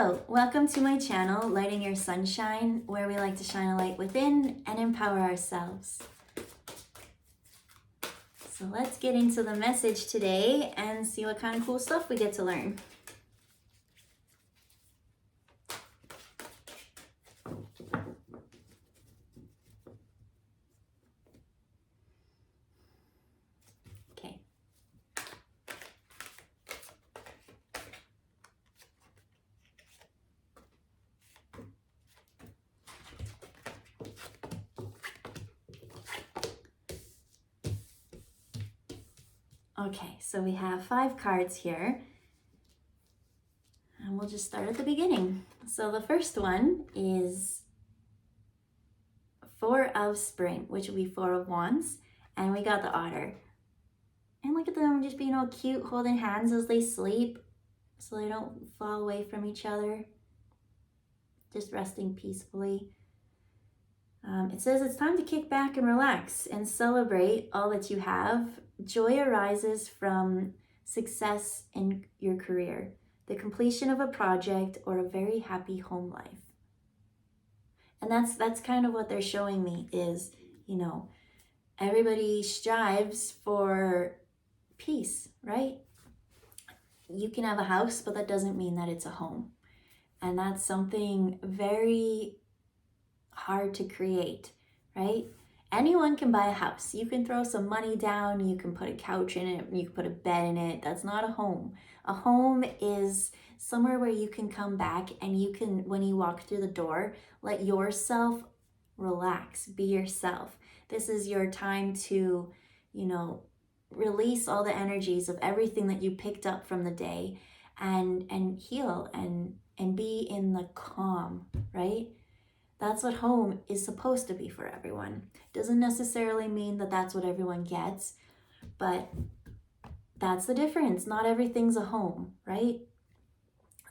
Hello, welcome to my channel, Lighting Your Sunshine, where we like to shine a light within and empower ourselves. So let's get into the message today and see what kind of cool stuff we get to learn. Okay. Okay, so we have 5 cards here. And we'll just start at the beginning. So the first one is 4 of Spring, which will be 4 of Wands. And we got the Otter. And look at them just being all cute, holding hands as they sleep so they don't fall away from each other. Just resting peacefully. It says it's time to kick back and relax and celebrate all that you have. Joy arises from success in your career, the completion of a project, or a very happy home life. And that's kind of what they're showing me is, everybody strives for peace, right? You can have a house, but that doesn't mean that it's a home. And that's something very hard to create, right? Anyone can buy a house. You can throw some money down, you can put a couch in it, you can put a bed in it. That's not a home. A home is somewhere where you can come back and you can, when you walk through the door, let yourself relax, be yourself. This is your time to, release all the energies of everything that you picked up from the day and heal and be in the calm, right? That's what home is supposed to be for everyone. Doesn't necessarily mean that that's what everyone gets, but that's the difference. Not everything's a home, right?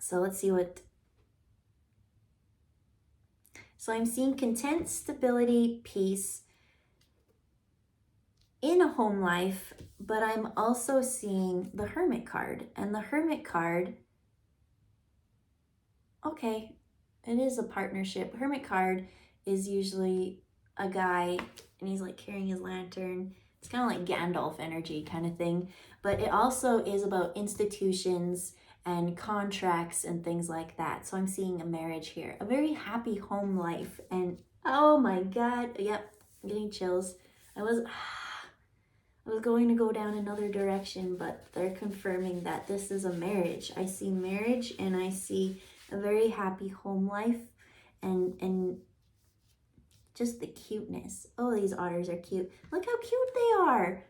So let's see what... So I'm seeing content, stability, peace in a home life, but I'm also seeing the Hermit card. And the Hermit card, okay, it is a partnership. Hermit card is usually a guy and he's like carrying his lantern. It's kind of like Gandalf energy kind of thing. But it also is about institutions and contracts and things like that. So I'm seeing a marriage here, a very happy home life. And oh my God, yep, I'm getting chills. I was going to go down another direction, but they're confirming that this is a marriage. I see marriage and I see a very happy home life and just the cuteness. Oh, these otters are cute. Look how cute they are.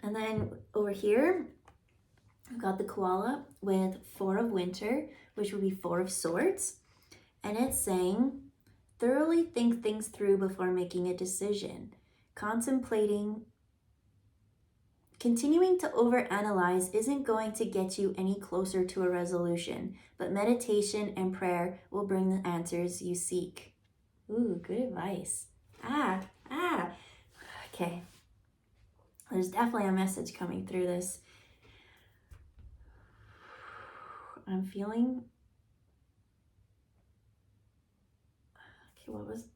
And then over here, I've got the koala with 4 of Winter, which would be 4 of Swords. And it's saying, thoroughly think things through before making a decision. Continuing to overanalyze isn't going to get you any closer to a resolution, but meditation and prayer will bring the answers you seek. Ooh, good advice. Okay. There's definitely a message coming through this. I'm feeling... Okay, what was...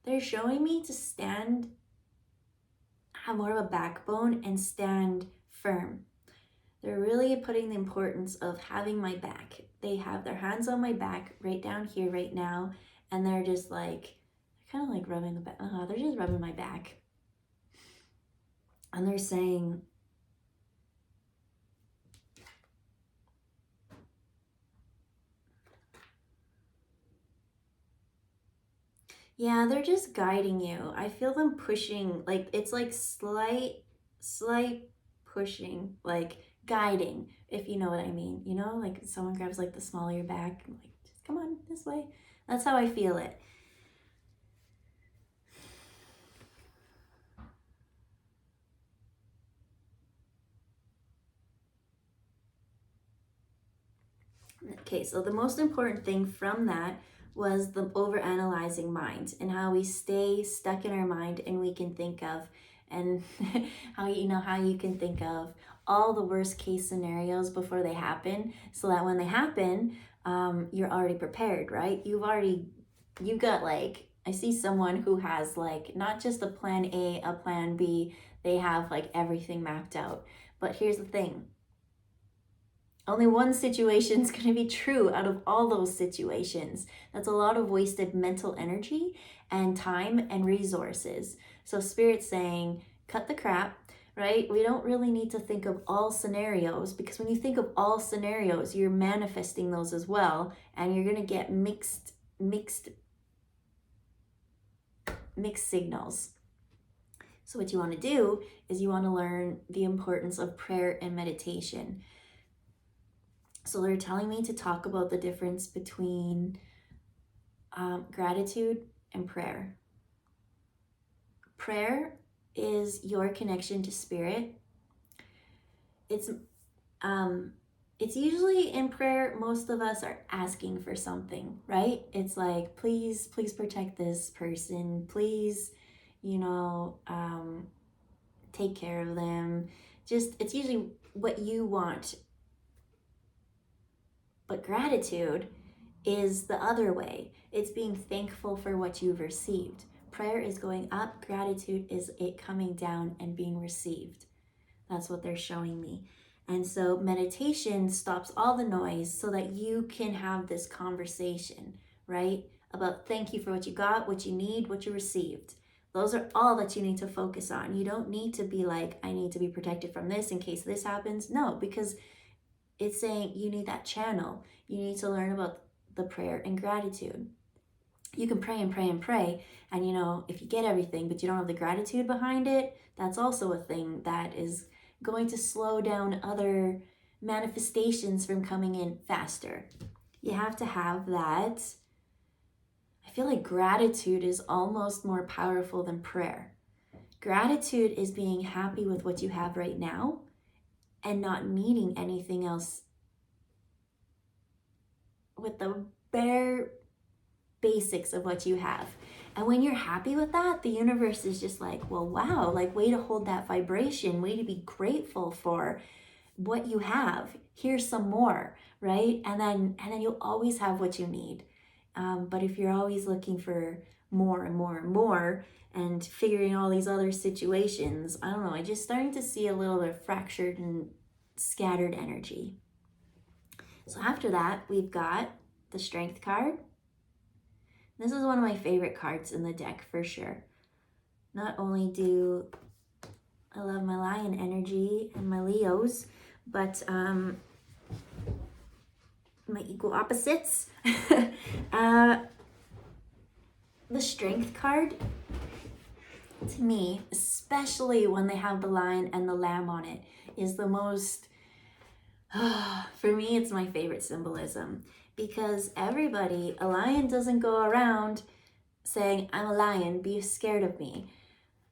They're showing me to stand... have more of a backbone and stand firm. They're really putting the importance of having my back. They have their hands on my back right down here right now, and they're just like, kind of like rubbing the back. They're just rubbing my back. And they're saying, yeah, they're just guiding you. I feel them pushing, like it's like slight pushing, like guiding, if you know what I mean. Like someone grabs like the small of your back, and like, just come on this way. That's how I feel it. Okay, so the most important thing from that was the overanalyzing mind and how we stay stuck in our mind and we can think of and how you can think of all the worst case scenarios before they happen, so that when they happen, you're already prepared, right? You've got, like, I see someone who has, like, not just a plan A, a plan B, they have like everything mapped out. But here's the thing, only one situation is going to be true out of all those situations. That's a lot of wasted mental energy and time and resources. So Spirit's saying, cut the crap, right? We don't really need to think of all scenarios, because when you think of all scenarios, you're manifesting those as well, and you're going to get mixed signals. So what you want to do is you want to learn the importance of prayer and meditation. So they're telling me to talk about the difference between gratitude and prayer. Prayer is your connection to Spirit. It's usually in prayer, most of us are asking for something, right? It's like, please protect this person. Please, take care of them. It's usually what you want. But gratitude is the other way. It's being thankful for what you've received. Prayer is going up, gratitude is it coming down and being received. That's what they're showing me. And so meditation stops all the noise so that you can have this conversation, right? About thank you for what you got, what you need, what you received. Those are all that you need to focus on. You don't need to be like, I need to be protected from this in case this happens. No, because it's saying you need that channel. You need to learn about the prayer and gratitude. You can pray and pray and pray, and if you get everything, but you don't have the gratitude behind it, that's also a thing that is going to slow down other manifestations from coming in faster. You have to have that. I feel like gratitude is almost more powerful than prayer. Gratitude is being happy with what you have right now and not needing anything else, with the bare basics of what you have. And when you're happy with that, the universe is just like, well, wow, like, way to hold that vibration, way to be grateful for what you have. Here's some more, right? And then you'll always have what you need. But if you're always looking for more and more and more and figuring all these other situations, I don't know, I'm just starting to see a little bit of fractured and scattered energy. So after that, we've got the Strength card. This is one of my favorite cards in the deck for sure. Not only do I love my Lion energy and my Leos, but my equal opposites. The Strength card, to me, especially when they have the lion and the lamb on it, is the most, for me, it's my favorite symbolism. Because a lion doesn't go around saying, I'm a lion, be scared of me.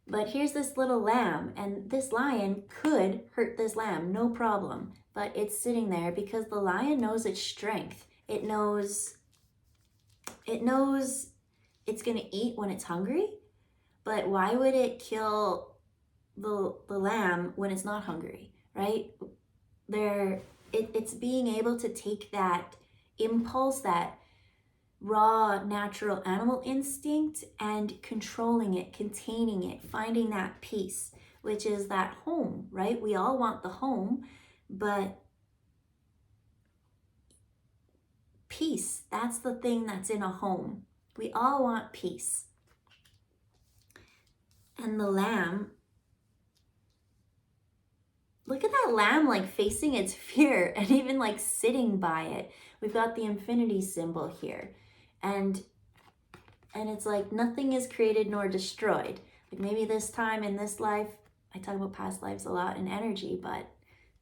But here's this little lamb, and this lion could hurt this lamb, no problem. But it's sitting there because the lion knows its strength. It knows it's going to eat when it's hungry. But why would it kill the lamb when it's not hungry, right? It's being able to take that impulse, that raw natural animal instinct, and controlling it, containing it, finding that peace, which is that home, right? We all want the home, but peace, that's the thing that's in a home. We all want peace. And the lamb, look at that lamb, like, facing its fear and even like sitting by it. We've got the infinity symbol here. And it's like nothing is created nor destroyed. Like, maybe this time in this life, I talk about past lives a lot in energy, but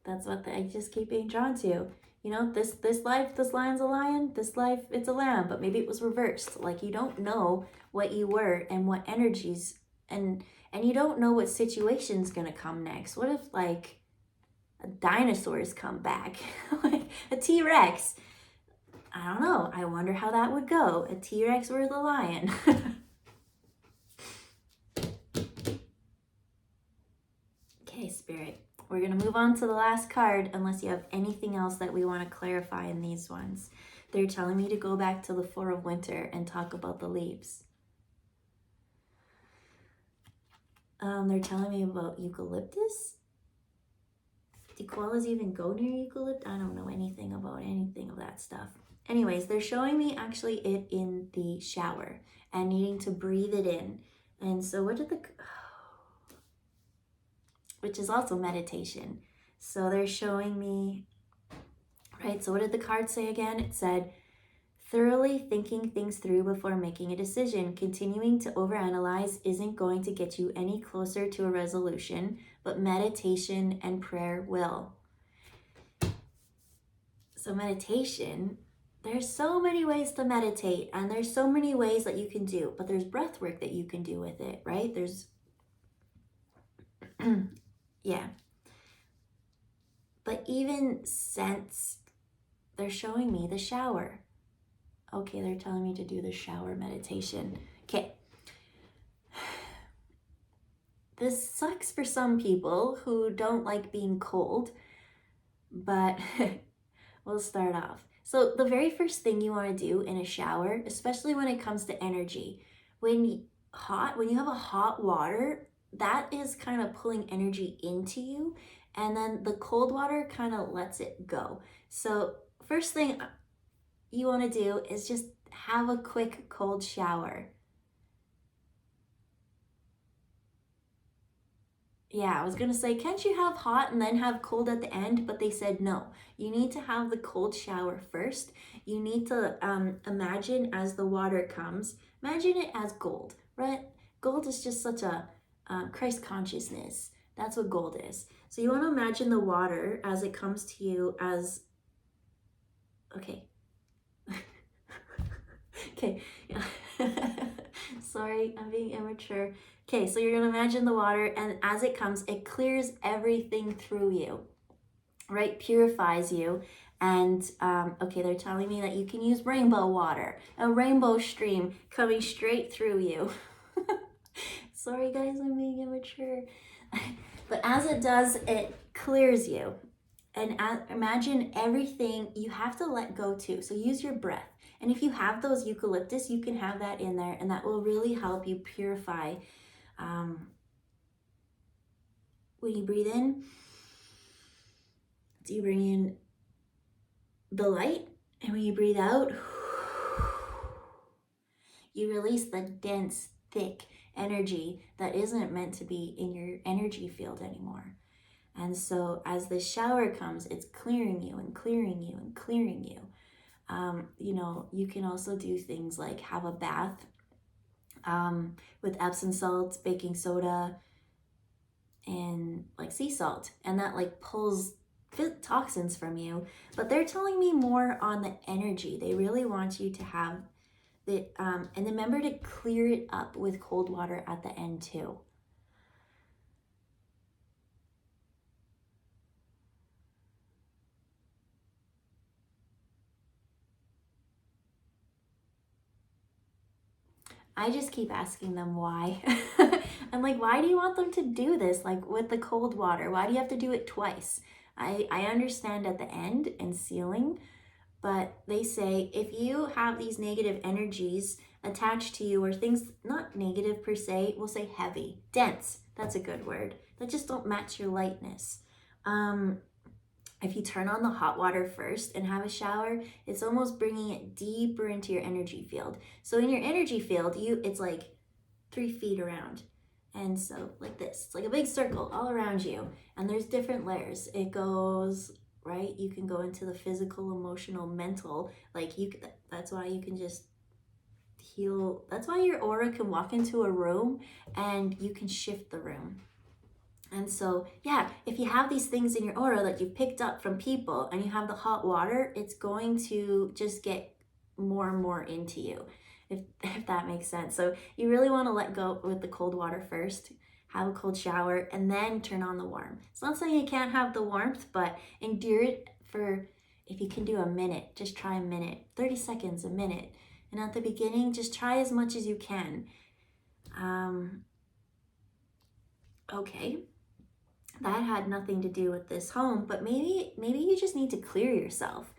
that's what I just keep being drawn to. This life, this lion's a lion, this life, it's a lamb, but maybe it was reversed. Like, you don't know what you were and what energies, and you don't know what situation's gonna come next. What if, like, dinosaurs come back? Like a T-Rex? I don't know. I wonder how that would go. A T-Rex or the lion? Spirit. We're going to move on to the last card unless you have anything else that we want to clarify in these ones. They're telling me to go back to the 4 of Winter and talk about the leaves. They're telling me about eucalyptus. Do koalas even go near eucalyptus? I don't know anything about anything of that stuff. Anyways, they're showing me actually it in the shower and needing to breathe it in. And so what did which is also meditation. So they're showing me, right? So what did the card say again? It said, thoroughly thinking things through before making a decision. Continuing to overanalyze isn't going to get you any closer to a resolution, but meditation and prayer will. So meditation, there's so many ways to meditate, and there's so many ways that you can do, but there's breath work that you can do with it, right? There's, yeah. But even sense, they're showing me the shower. Okay, they're telling me to do the shower meditation. Okay. This sucks for some people who don't like being cold, but we'll start off. So the very first thing you want to do in a shower, especially when it comes to energy, when you have a hot water, that is kind of pulling energy into you, and then the cold water kind of lets it go. So first thing you want to do is just have a quick cold shower. Yeah, I was gonna say, can't you have hot and then have cold at the end? But they said no. You need to have the cold shower first. You need to imagine as the water comes, imagine it as gold, right? Gold is just such a Christ consciousness. That's what gold is. So you want to imagine the water as it comes to you as, okay. Okay, yeah. Sorry, I'm being immature. Okay, so you're gonna imagine the water, and as it comes, it clears everything through you, right? Purifies you. And okay, they're telling me that you can use rainbow water, a rainbow stream coming straight through you. Sorry guys, I'm being immature. But as it does, it clears you. And imagine everything you have to let go too. So use your breath. And if you have those eucalyptus, you can have that in there, and that will really help you purify. When you breathe in, do you bring in the light? And when you breathe out, you release the dense, thick energy that isn't meant to be in your energy field anymore. And so as the shower comes, it's clearing you and clearing you and clearing you. You can also do things like have a bath with Epsom salts, baking soda, and like sea salt. And that like pulls toxins from you. But they're telling me more on the energy. They really want you to have the, and remember to clear it up with cold water at the end too. I just keep asking them why. I'm like, why do you want them to do this? Like with the cold water, why do you have to do it twice? I understand at the end and sealing, but they say if you have these negative energies attached to you, or things not negative per se, we'll say heavy, dense, that's a good word, that just don't match your lightness. If you turn on the hot water first and have a shower, it's almost bringing it deeper into your energy field. So in your energy field, it's like 3 feet around. And so like this, it's like a big circle all around you. And there's different layers. It goes, right? You can go into the physical, emotional, mental. Like that's why you can just heal. That's why your aura can walk into a room and you can shift the room. And so, yeah, if you have these things in your aura that you picked up from people and you have the hot water, it's going to just get more and more into you, if that makes sense. So you really want to let go with the cold water first, have a cold shower, and then turn on the warm. It's not saying you can't have the warmth, but endure it for, if you can do a minute, just try a minute, 30 seconds, a minute. And at the beginning, just try as much as you can. Okay. that had nothing to do with this home, but maybe you just need to clear yourself.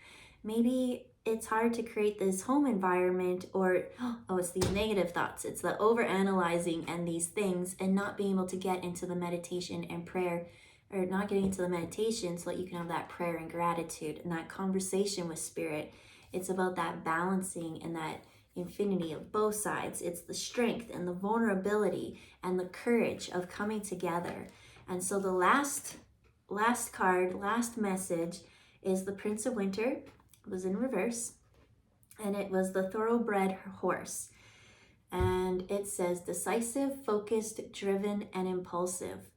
Maybe it's hard to create this home environment, or oh, it's these negative thoughts, it's the over analyzing and these things, and not being able to get into the meditation and prayer, or not getting into the meditation so that you can have that prayer and gratitude and that conversation with spirit. It's about that balancing and that infinity of both sides. It's the strength and the vulnerability and the courage of coming together. And so the last card, last message is the Prince of Winter. It was in reverse, and it was the thoroughbred horse. And it says, decisive, focused, driven, and impulsive.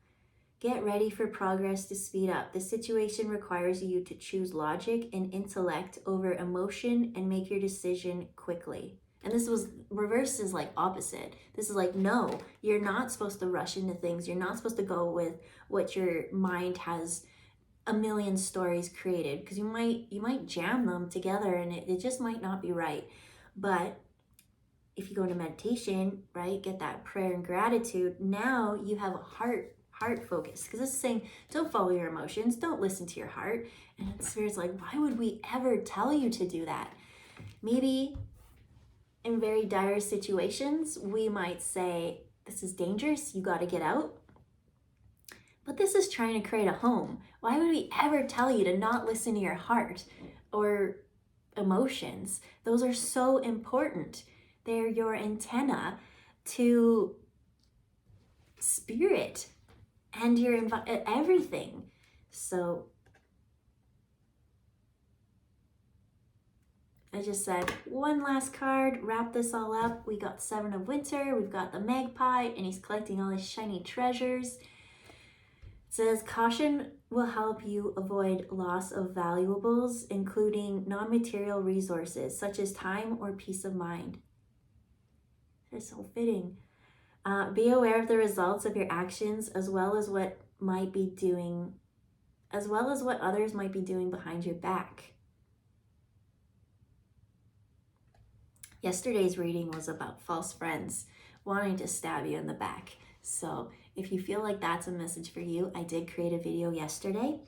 Get ready for progress to speed up. The situation requires you to choose logic and intellect over emotion and make your decision quickly. And this was, reverse is like opposite. This is like, no, you're not supposed to rush into things. You're not supposed to go with what your mind has a million stories created, because you might jam them together and it just might not be right. But if you go into meditation, right, get that prayer and gratitude, now you have a heart focus, because it's saying, don't follow your emotions, don't listen to your heart. And Spirit's like, why would we ever tell you to do that? Maybe in very dire situations, we might say, this is dangerous, you got to get out. But this is trying to create a home. Why would we ever tell you to not listen to your heart or emotions? Those are so important. They're your antenna to spirit and your everything. So I just said one last card, wrap this all up. We got Seven of Winter, we've got the magpie, and he's collecting all his shiny treasures. It says, caution will help you avoid loss of valuables, including non-material resources, such as time or peace of mind. It's so fitting. Be aware of the results of your actions, as well as what others might be doing behind your back. Yesterday's reading was about false friends wanting to stab you in the back. So if you feel like that's a message for you, I did create a video yesterday.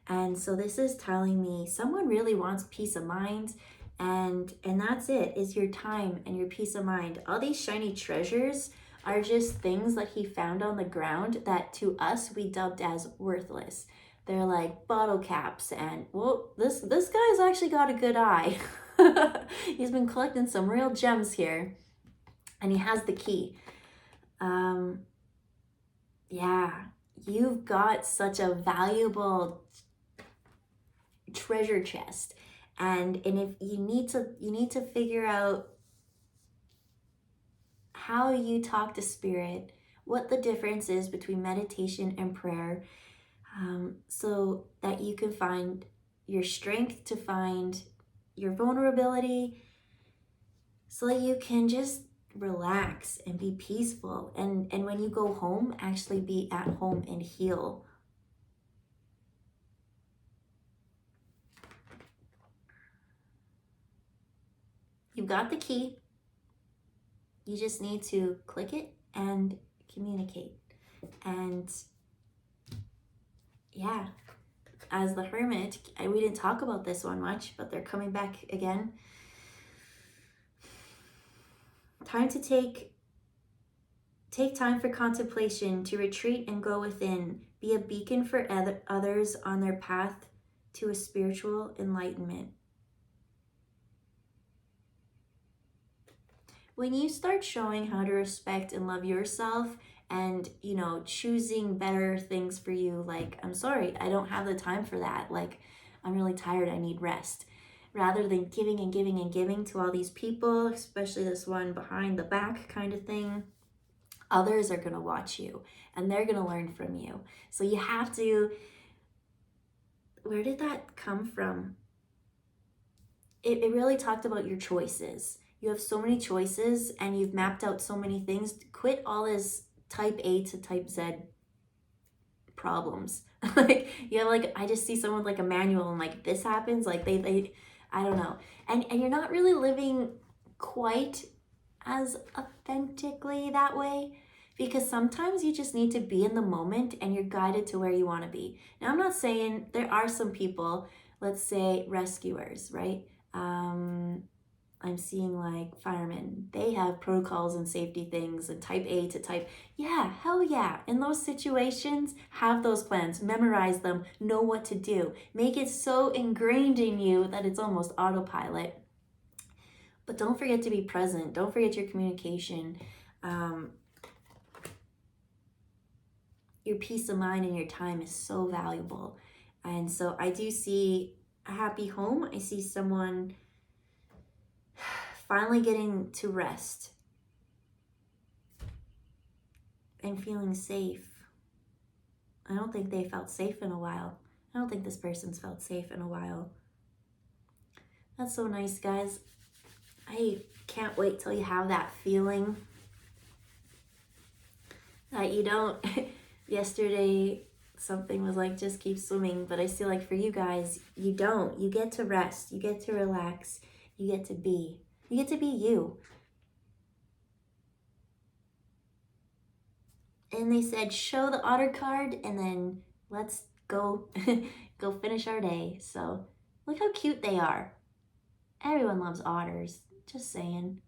And so this is telling me someone really wants peace of mind, and that's it, is your time and your peace of mind. All these shiny treasures are just things that he found on the ground that to us we dubbed as worthless. They're like bottle caps, and well, this guy's actually got a good eye. He's been collecting some real gems here, and he has the key. Yeah, you've got such a valuable treasure chest, and if you need to figure out how you talk to spirit, what the difference is between meditation and prayer, so that you can find your strength, to find your vulnerability, so that you can just relax and be peaceful, and when you go home, actually be at home and heal. You've got the key. You just need to click it and communicate. And yeah, as the Hermit, we didn't talk about this one much, but they're coming back again. Time to take time for contemplation, to retreat and go within. Be a beacon for others on their path to a spiritual enlightenment. When you start showing how to respect and love yourself, and choosing better things for you, like, I'm sorry, I don't have the time for that, like, I'm really tired, I need rest, rather than giving and giving and giving to all these people, especially this one behind the back kind of thing, others are going to watch you and they're going to learn from you. So you have to, where did that come from? It really talked about your choices. You have so many choices and you've mapped out so many things. Quit all this type A to type Z problems. Like, you have, like, I just see someone with like a manual and like this happens, like they I don't know. And you're not really living quite as authentically that way. because sometimes you just need to be in the moment and you're guided to where you want to be. Now, I'm not saying there are some people, let's say rescuers, right? I'm seeing like firemen, they have protocols and safety things and type A to type. Yeah, hell yeah. In those situations, have those plans, memorize them, know what to do. Make it so ingrained in you that it's almost autopilot. But don't forget to be present. Don't forget your communication. Your peace of mind and your time is so valuable. And so I do see a happy home. I see someone finally getting to rest and feeling safe. I don't think they felt safe in a while. I don't think this person's felt safe in a while. That's so nice, guys. I can't wait till you have that feeling that you don't. Yesterday, something was like, just keep swimming. But I feel like for you guys, you don't. You get to rest. You get to relax. You get to be. You get to be you. And they said, show the otter card and then let's go go finish our day. So look how cute they are. Everyone loves otters. Just saying.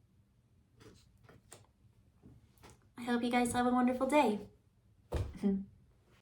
I hope you guys have a wonderful day.